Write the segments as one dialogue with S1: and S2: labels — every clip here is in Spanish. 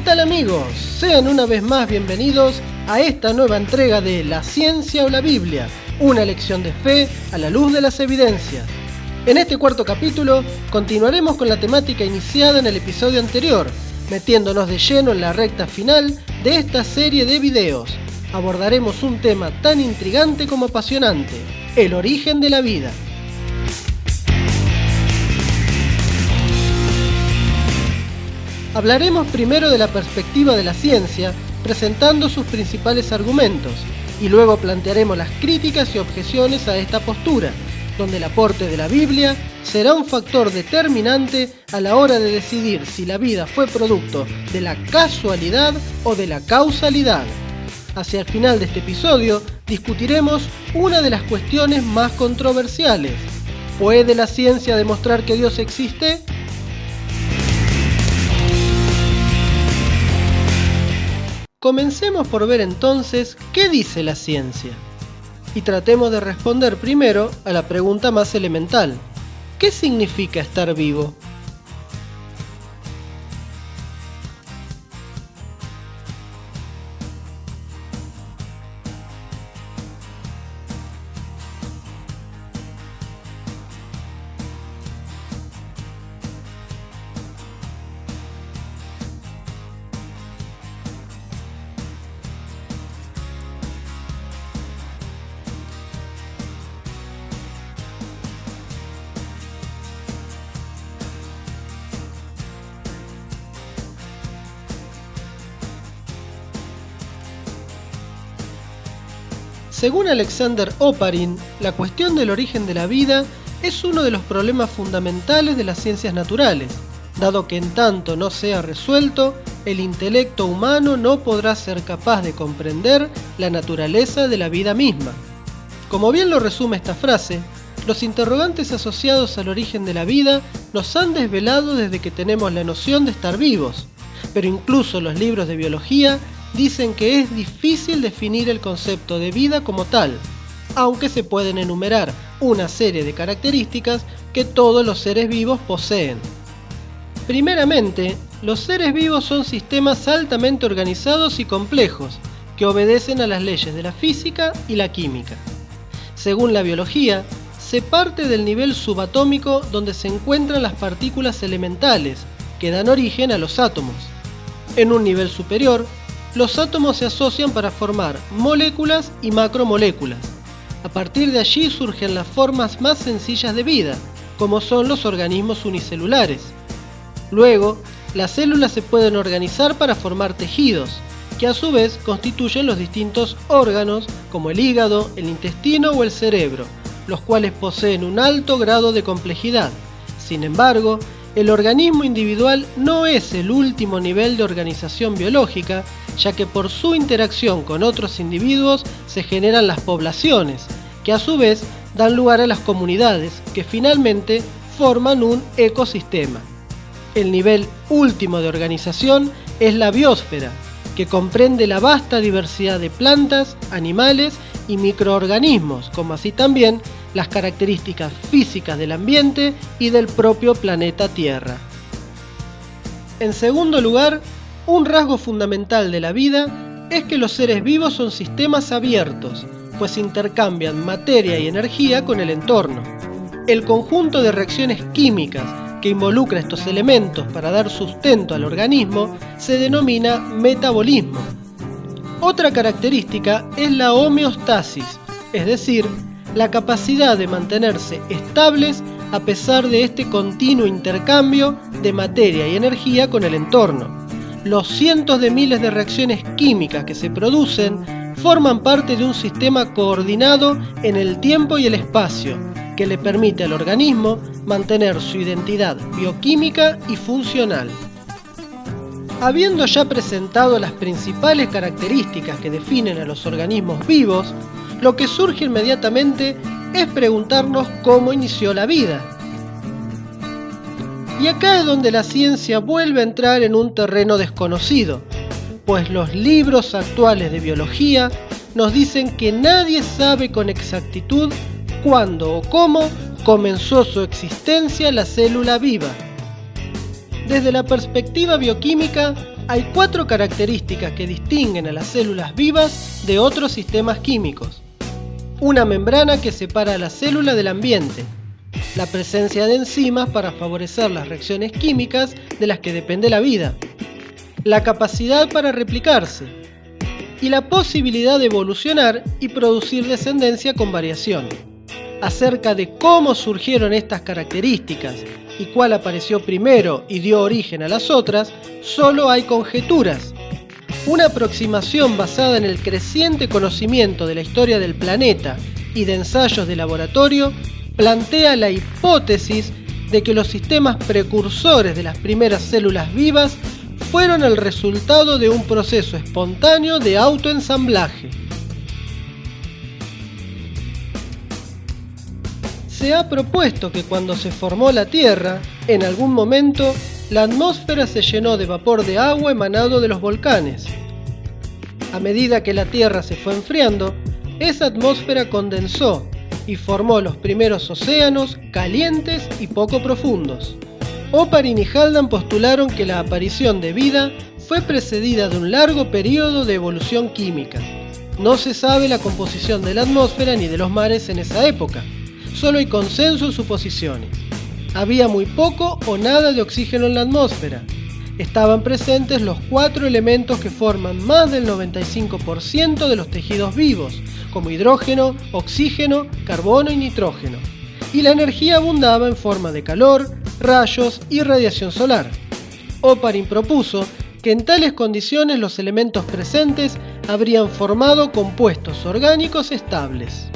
S1: ¿Qué tal amigos? Sean una vez más bienvenidos a esta nueva entrega de La Ciencia o la Biblia, una lección de fe a la luz de las evidencias. En este cuarto capítulo continuaremos con la temática iniciada en el episodio anterior, metiéndonos de lleno en la recta final de esta serie de videos. Abordaremos un tema tan intrigante como apasionante, el origen de la vida. Hablaremos primero de la perspectiva de la ciencia, presentando sus principales argumentos, y luego plantearemos las críticas y objeciones a esta postura, donde el aporte de la Biblia será un factor determinante a la hora de decidir si la vida fue producto de la casualidad o de la causalidad. Hacia el final de este episodio discutiremos una de las cuestiones más controversiales. ¿Puede la ciencia demostrar que Dios existe? Comencemos por ver entonces qué dice la ciencia. Y tratemos de responder primero a la pregunta más elemental. ¿Qué significa estar vivo? Según Alexander Oparin, la cuestión del origen de la vida es uno de los problemas fundamentales de las ciencias naturales, dado que en tanto no sea resuelto, el intelecto humano no podrá ser capaz de comprender la naturaleza de la vida misma. Como bien lo resume esta frase, los interrogantes asociados al origen de la vida nos han desvelado desde que tenemos la noción de estar vivos, pero incluso los libros de biología dicen que es difícil definir el concepto de vida como tal, aunque se pueden enumerar una serie de características que todos los seres vivos poseen. Primeramente, los seres vivos son sistemas altamente organizados y complejos, que obedecen a las leyes de la física y la química. Según la biología, se parte del nivel subatómico donde se encuentran las partículas elementales, que dan origen a los átomos. En un nivel superior, los átomos se asocian para formar moléculas y macromoléculas. A partir de allí surgen las formas más sencillas de vida, como son los organismos unicelulares. Luego, las células se pueden organizar para formar tejidos, que a su vez constituyen los distintos órganos, como el hígado, el intestino o el cerebro, los cuales poseen un alto grado de complejidad. Sin embargo, el organismo individual no es el último nivel de organización biológica, ya que por su interacción con otros individuos se generan las poblaciones, que a su vez dan lugar a las comunidades, que finalmente forman un ecosistema. El nivel último de organización es la biosfera, que comprende la vasta diversidad de plantas, animales y microorganismos, como así también las características físicas del ambiente y del propio planeta Tierra. En segundo lugar, un rasgo fundamental de la vida es que los seres vivos son sistemas abiertos, pues intercambian materia y energía con el entorno. El conjunto de reacciones químicas que involucra estos elementos para dar sustento al organismo se denomina metabolismo. Otra característica es la homeostasis, es decir, la capacidad de mantenerse estables a pesar de este continuo intercambio de materia y energía con el entorno. Los cientos de miles de reacciones químicas que se producen forman parte de un sistema coordinado en el tiempo y el espacio, que le permite al organismo mantener su identidad bioquímica y funcional. Habiendo ya presentado las principales características que definen a los organismos vivos, lo que surge inmediatamente es preguntarnos cómo inició la vida. Y acá es donde la ciencia vuelve a entrar en un terreno desconocido, pues los libros actuales de biología nos dicen que nadie sabe con exactitud cuándo o cómo comenzó su existencia la célula viva. Desde la perspectiva bioquímica, Hay 4 características que distinguen a las células vivas de otros sistemas químicos. Una membrana que separa a la célula del ambiente, la presencia de enzimas para favorecer las reacciones químicas de las que depende la vida, la capacidad para replicarse y la posibilidad de evolucionar y producir descendencia con variación. Acerca de cómo surgieron estas características y cuál apareció primero y dio origen a las otras, solo hay conjeturas. Una aproximación basada en el creciente conocimiento de la historia del planeta y de ensayos de laboratorio plantea la hipótesis de que los sistemas precursores de las primeras células vivas fueron el resultado de un proceso espontáneo de autoensamblaje. Se ha propuesto que cuando se formó la Tierra, en algún momento, la atmósfera se llenó de vapor de agua emanado de los volcanes. A medida que la Tierra se fue enfriando, esa atmósfera condensó y formó los primeros océanos calientes y poco profundos. Oparin y Haldane postularon que la aparición de vida fue precedida de un largo periodo de evolución química. No se sabe la composición de la atmósfera ni de los mares en esa época. Solo hay consenso en suposiciones. Había muy poco o nada de oxígeno en la atmósfera. Estaban presentes los 4 elementos que forman más del 95% de los tejidos vivos, como hidrógeno, oxígeno, carbono y nitrógeno. Y la energía abundaba en forma de calor, rayos y radiación solar. Oparin propuso que en tales condiciones los elementos presentes habrían formado compuestos orgánicos estables.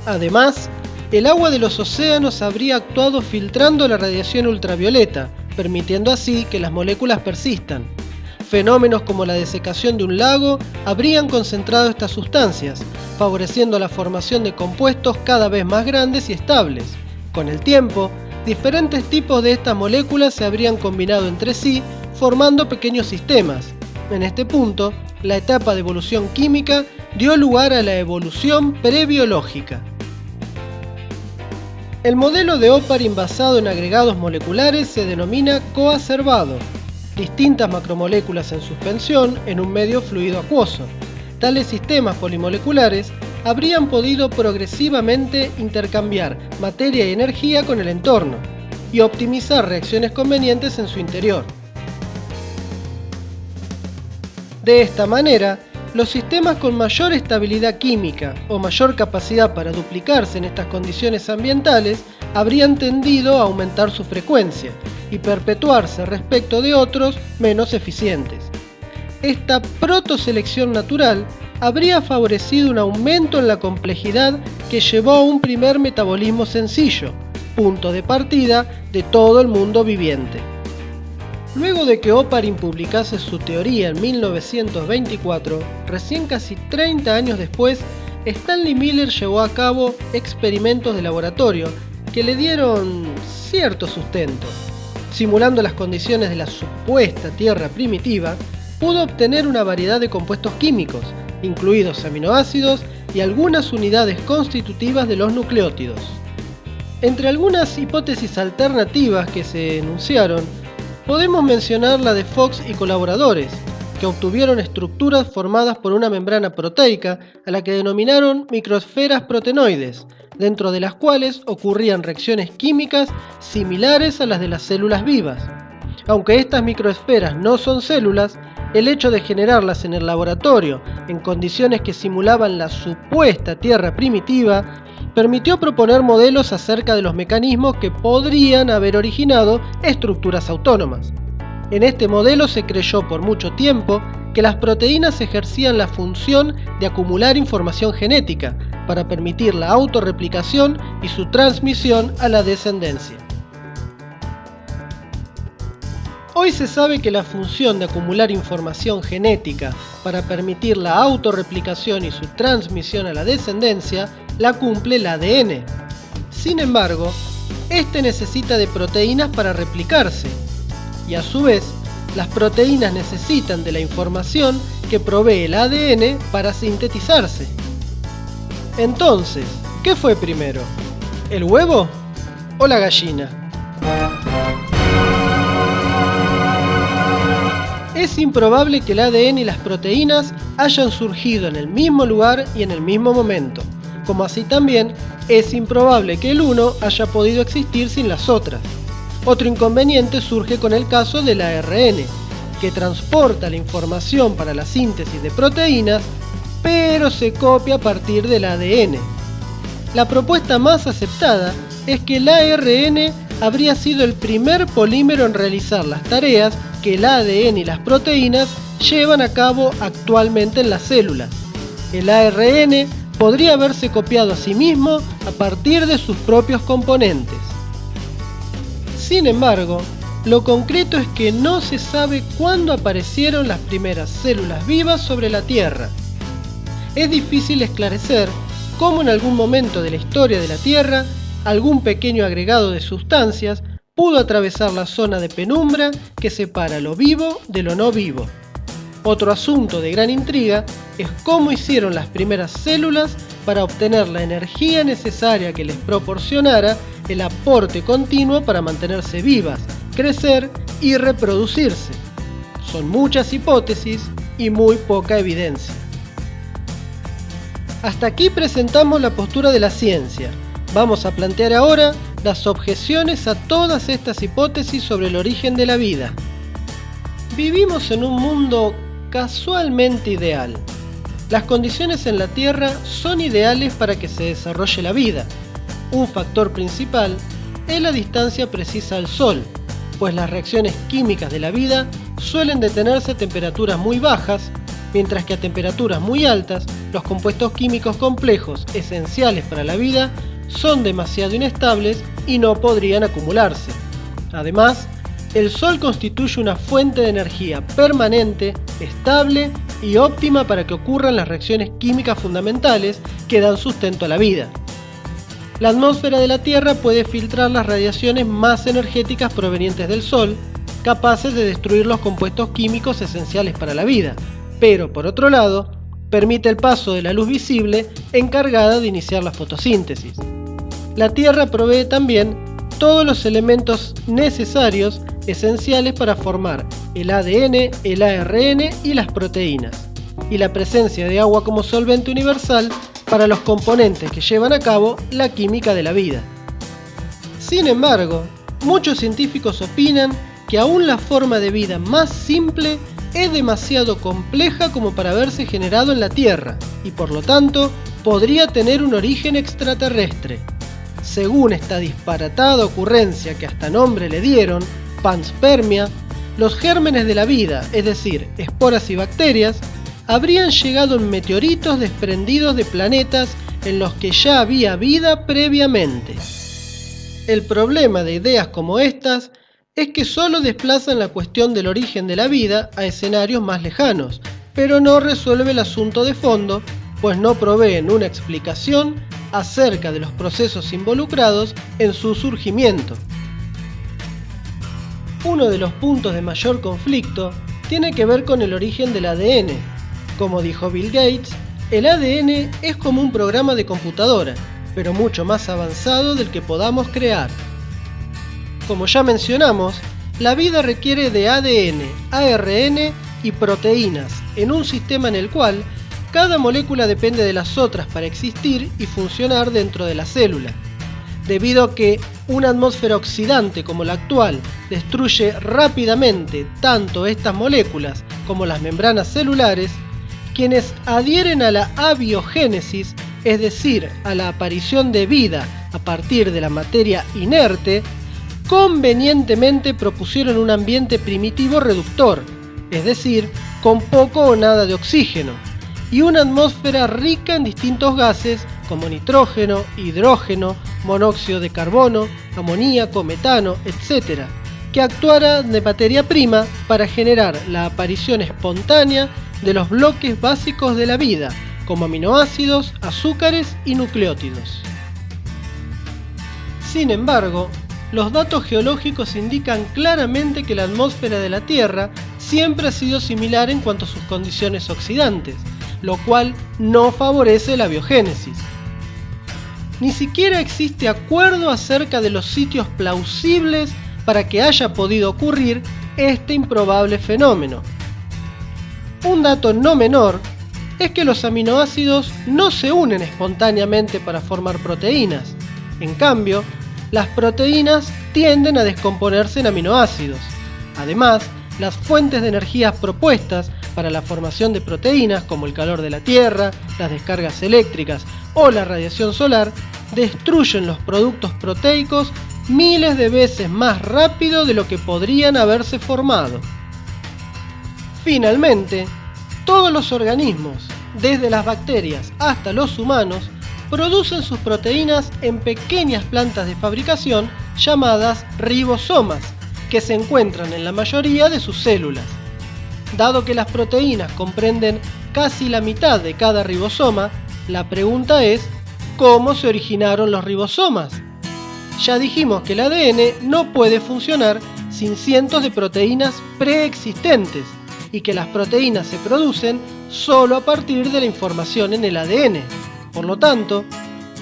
S1: Además, el agua de los océanos habría actuado filtrando la radiación ultravioleta, permitiendo así que las moléculas persistan. Fenómenos como la desecación de un lago habrían concentrado estas sustancias, favoreciendo la formación de compuestos cada vez más grandes y estables. Con el tiempo, diferentes tipos de estas moléculas se habrían combinado entre sí, formando pequeños sistemas. En este punto, la etapa de evolución química dio lugar a la evolución prebiológica. El modelo de Oparin basado en agregados moleculares se denomina coacervado. Distintas macromoléculas en suspensión en un medio fluido acuoso. Tales sistemas polimoleculares habrían podido progresivamente intercambiar materia y energía con el entorno y optimizar reacciones convenientes en su interior. De esta manera, los sistemas con mayor estabilidad química o mayor capacidad para duplicarse en estas condiciones ambientales habrían tendido a aumentar su frecuencia y perpetuarse respecto de otros menos eficientes. Esta protoselección natural habría favorecido un aumento en la complejidad que llevó a un primer metabolismo sencillo, punto de partida de todo el mundo viviente. Luego de que Oparin publicase su teoría en 1924, recién casi 30 años después, Stanley Miller llevó a cabo experimentos de laboratorio que le dieron cierto sustento. Simulando las condiciones de la supuesta Tierra primitiva, pudo obtener una variedad de compuestos químicos, incluidos aminoácidos y algunas unidades constitutivas de los nucleótidos. Entre algunas hipótesis alternativas que se enunciaron, podemos mencionar la de Fox y colaboradores, que obtuvieron estructuras formadas por una membrana proteica a la que denominaron microesferas proteinoides, dentro de las cuales ocurrían reacciones químicas similares a las de las células vivas. Aunque estas microesferas no son células, el hecho de generarlas en el laboratorio en condiciones que simulaban la supuesta Tierra primitiva permitió proponer modelos acerca de los mecanismos que podrían haber originado estructuras autónomas. En este modelo se creyó por mucho tiempo que las proteínas ejercían la función de acumular información genética para permitir la autorreplicación y su transmisión a la descendencia. Hoy se sabe que la función de acumular información genética para permitir la autorreplicación y su transmisión a la descendencia la cumple el ADN. Sin embargo, este necesita de proteínas para replicarse, y a su vez, las proteínas necesitan de la información que provee el ADN para sintetizarse. Entonces, ¿qué fue primero? ¿El huevo o la gallina? es improbable que el ADN y las proteínas hayan surgido en el mismo lugar y en el mismo momento, como así también es improbable que el uno haya podido existir sin las otras. Otro inconveniente surge con el caso del ARN, que transporta la información para la síntesis de proteínas, pero se copia a partir del ADN. La propuesta más aceptada es que el ARN habría sido el primer polímero en realizar las tareas que el ADN y las proteínas llevan a cabo actualmente en las células. El ARN podría haberse copiado a sí mismo a partir de sus propios componentes. Sin embargo, lo concreto es que no se sabe cuándo aparecieron las primeras células vivas sobre la Tierra. Es difícil esclarecer cómo en algún momento de la historia de la Tierra algún pequeño agregado de sustancias pudo atravesar la zona de penumbra que separa lo vivo de lo no vivo. Otro asunto de gran intriga es cómo hicieron las primeras células para obtener la energía necesaria que les proporcionara el aporte continuo para mantenerse vivas, crecer y reproducirse. Son muchas hipótesis y muy poca evidencia. Hasta aquí presentamos la postura de la ciencia. Vamos a plantear ahora las objeciones a todas estas hipótesis sobre el origen de la vida. Vivimos en un mundo casualmente ideal. Las condiciones en la Tierra son ideales para que se desarrolle la vida. Un factor principal es la distancia precisa al Sol, pues las reacciones químicas de la vida suelen detenerse a temperaturas muy bajas, mientras que a temperaturas muy altas, los compuestos químicos complejos esenciales para la vida son demasiado inestables y no podrían acumularse. Además, el Sol constituye una fuente de energía permanente, estable y óptima para que ocurran las reacciones químicas fundamentales que dan sustento a la vida. La atmósfera de la Tierra puede filtrar las radiaciones más energéticas provenientes del Sol, capaces de destruir los compuestos químicos esenciales para la vida, pero por otro lado, permite el paso de la luz visible encargada de iniciar la fotosíntesis. La Tierra provee también todos los elementos necesarios esenciales para formar el ADN, el ARN y las proteínas, y la presencia de agua como solvente universal para los componentes que llevan a cabo la química de la vida. Sin embargo, muchos científicos opinan que aún la forma de vida más simple es demasiado compleja como para haberse generado en la Tierra y por lo tanto podría tener un origen extraterrestre. Según esta disparatada ocurrencia que hasta nombre le dieron, panspermia, los gérmenes de la vida, es decir, esporas y bacterias, habrían llegado en meteoritos desprendidos de planetas en los que ya había vida previamente. El problema de ideas como estas es que solo desplazan la cuestión del origen de la vida a escenarios más lejanos, pero no resuelve el asunto de fondo, pues no proveen una explicación acerca de los procesos involucrados en su surgimiento. Uno de los puntos de mayor conflicto tiene que ver con el origen del ADN. Como dijo Bill Gates, el ADN es como un programa de computadora, pero mucho más avanzado del que podamos crear. Como ya mencionamos, la vida requiere de ADN, ARN y proteínas en un sistema en el cual cada molécula depende de las otras para existir y funcionar dentro de la célula. Debido a que una atmósfera oxidante como la actual destruye rápidamente tanto estas moléculas como las membranas celulares, quienes adhieren a la abiogénesis, es decir, a la aparición de vida a partir de la materia inerte, convenientemente propusieron un ambiente primitivo reductor, es decir, con poco o nada de oxígeno, y una atmósfera rica en distintos gases como nitrógeno, hidrógeno, monóxido de carbono, amoníaco, metano, etc., que actuara de materia prima para generar la aparición espontánea de los bloques básicos de la vida, como aminoácidos, azúcares y nucleótidos. Sin embargo, los datos geológicos indican claramente que la atmósfera de la Tierra siempre ha sido similar en cuanto a sus condiciones oxidantes, lo cual no favorece la biogénesis. Ni siquiera existe acuerdo acerca de los sitios plausibles para que haya podido ocurrir este improbable fenómeno, Un dato no menor es que los aminoácidos no se unen espontáneamente para formar proteínas. En cambio, las proteínas tienden a descomponerse en aminoácidos. Además, las fuentes de energías propuestas para la formación de proteínas, como el calor de la Tierra, las descargas eléctricas o la radiación solar, destruyen los productos proteicos miles de veces más rápido de lo que podrían haberse formado. Finalmente, todos los organismos, desde las bacterias hasta los humanos, producen sus proteínas en pequeñas plantas de fabricación llamadas ribosomas, que se encuentran en la mayoría de sus células. Dado que las proteínas comprenden casi la mitad de cada ribosoma, la pregunta es, ¿cómo se originaron los ribosomas? Ya dijimos que el ADN no puede funcionar sin cientos de proteínas preexistentes y que las proteínas se producen solo a partir de la información en el ADN. Por lo tanto,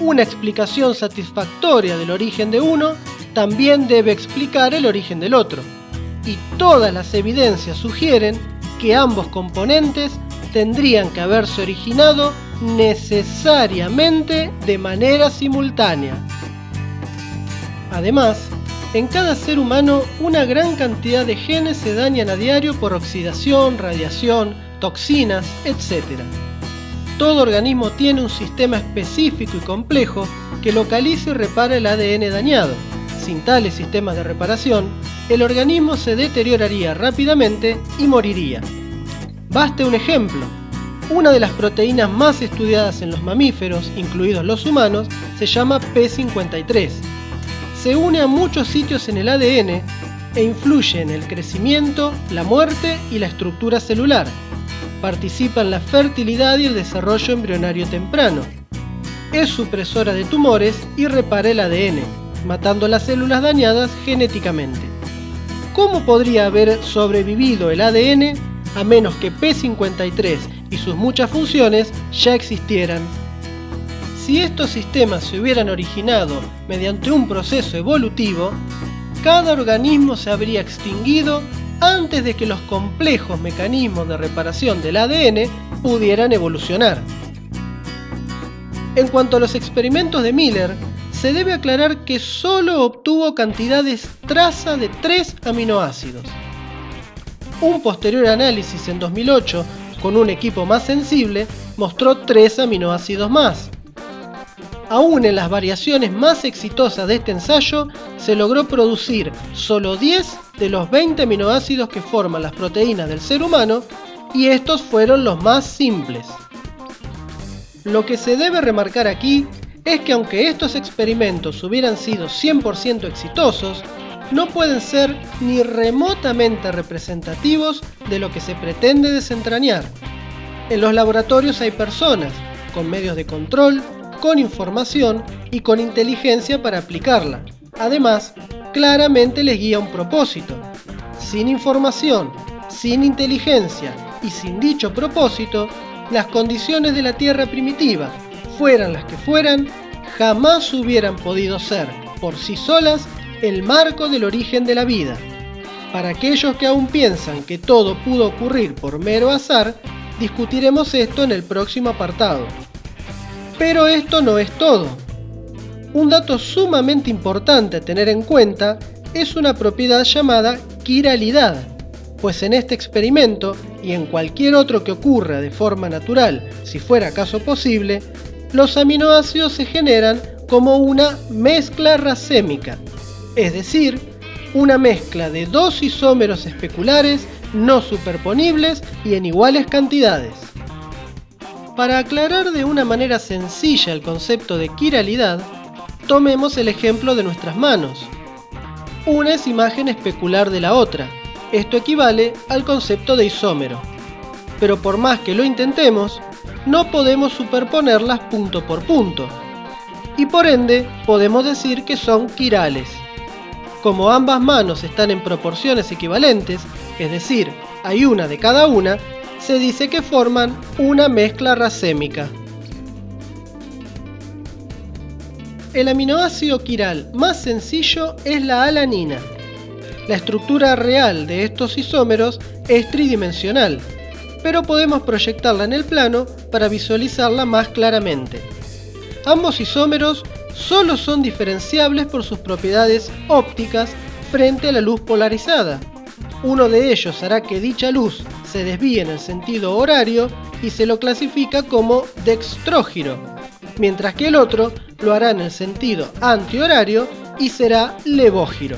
S1: una explicación satisfactoria del origen de uno también debe explicar el origen del otro. Y todas las evidencias sugieren que ambos componentes tendrían que haberse originado necesariamente de manera simultánea. Además, en cada ser humano una gran cantidad de genes se dañan a diario por oxidación, radiación, toxinas, etc. Todo organismo tiene un sistema específico y complejo que localiza y repara el ADN dañado. Sin tales sistemas de reparación, el organismo se deterioraría rápidamente y moriría. Baste un ejemplo. Una de las proteínas más estudiadas en los mamíferos, incluidos los humanos, se llama P53. Se une a muchos sitios en el ADN e influye en el crecimiento, la muerte y la estructura celular. Participa en la fertilidad y el desarrollo embrionario temprano. Es supresora de tumores y repara el ADN, matando las células dañadas genéticamente. ¿Cómo podría haber sobrevivido el ADN a menos que P53 y sus muchas funciones ya existieran? Si estos sistemas se hubieran originado mediante un proceso evolutivo, cada organismo se habría extinguido antes de que los complejos mecanismos de reparación del ADN pudieran evolucionar. En cuanto a los experimentos de Miller, se debe aclarar que solo obtuvo cantidades traza de 3 aminoácidos. Un posterior análisis en 2008, con un equipo más sensible, mostró 3 aminoácidos más. Aún en las variaciones más exitosas de este ensayo, se logró producir solo 10 de los 20 aminoácidos que forman las proteínas del ser humano, y estos fueron los más simples. Lo que se debe remarcar aquí es que aunque estos experimentos hubieran sido 100% exitosos, no pueden ser ni remotamente representativos de lo que se pretende desentrañar. En los laboratorios hay personas, con medios de control, con información y con inteligencia para aplicarla. Además, claramente les guía un propósito. Sin información, sin inteligencia y sin dicho propósito, las condiciones de la Tierra primitiva, fueran las que fueran, jamás hubieran podido ser, por sí solas, el marco del origen de la vida. Para aquellos que aún piensan que todo pudo ocurrir por mero azar, discutiremos esto en el próximo apartado. Pero esto no es todo. Un dato sumamente importante a tener en cuenta es una propiedad llamada quiralidad, pues en este experimento y en cualquier otro que ocurra de forma natural, si fuera acaso posible, los aminoácidos se generan como una mezcla racémica, es decir, una mezcla de 2 isómeros especulares no superponibles y en iguales cantidades. Para aclarar de una manera sencilla el concepto de quiralidad, tomemos el ejemplo de nuestras manos. Una es imagen especular de la otra. Esto equivale al concepto de isómero. Pero por más que lo intentemos, no podemos superponerlas punto por punto. Y por ende, podemos decir que son quirales. Como ambas manos están en proporciones equivalentes, es decir, hay una de cada una, se dice que forman una mezcla racémica. El aminoácido quiral más sencillo es la alanina. La estructura real de estos isómeros es tridimensional. pero podemos proyectarla en el plano para visualizarla más claramente. Ambos isómeros solo son diferenciables por sus propiedades ópticas frente a la luz polarizada. Uno de ellos hará que dicha luz se desvíe en el sentido horario y se lo clasifica como dextrógiro, mientras que el otro lo hará en el sentido antihorario y será levógiro.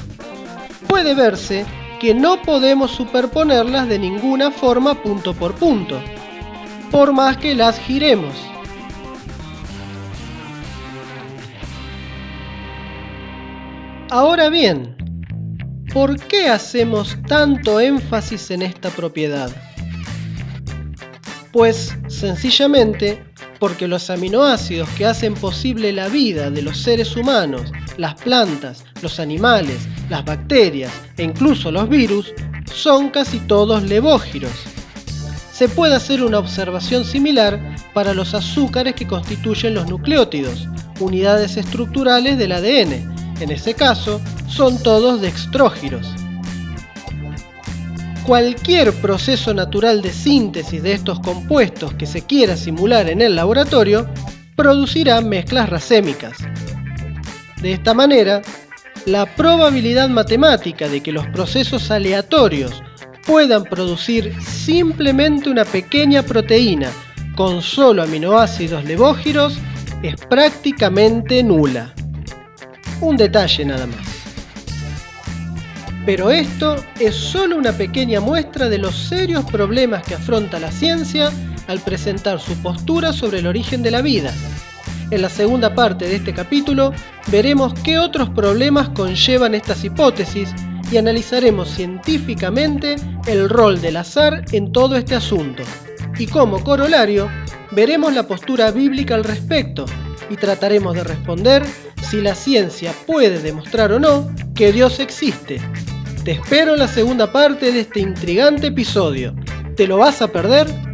S1: Puede verse que no podemos superponerlas de ninguna forma punto por punto, por más que las giremos. Ahora bien, ¿por qué hacemos tanto énfasis en esta propiedad? Pues sencillamente porque los aminoácidos que hacen posible la vida de los seres humanos, las plantas, los animales, las bacterias e incluso los virus son casi todos levógiros. Se puede hacer una observación similar para los azúcares que constituyen los nucleótidos, unidades estructurales del ADN. En ese caso, son todos dextrógiros. Cualquier proceso natural de síntesis de estos compuestos que se quiera simular en el laboratorio producirá mezclas racémicas. De esta manera, la probabilidad matemática de que los procesos aleatorios puedan producir simplemente una pequeña proteína con solo aminoácidos levógiros es prácticamente nula. Un detalle nada más. Pero esto es solo una pequeña muestra de los serios problemas que afronta la ciencia al presentar su postura sobre el origen de la vida. En la segunda parte de este capítulo veremos qué otros problemas conllevan estas hipótesis y analizaremos científicamente el rol del azar en todo este asunto. Y como corolario, veremos la postura bíblica al respecto y trataremos de responder si la ciencia puede demostrar o no que Dios existe. Te espero en la segunda parte de este intrigante episodio. ¿Te lo vas a perder?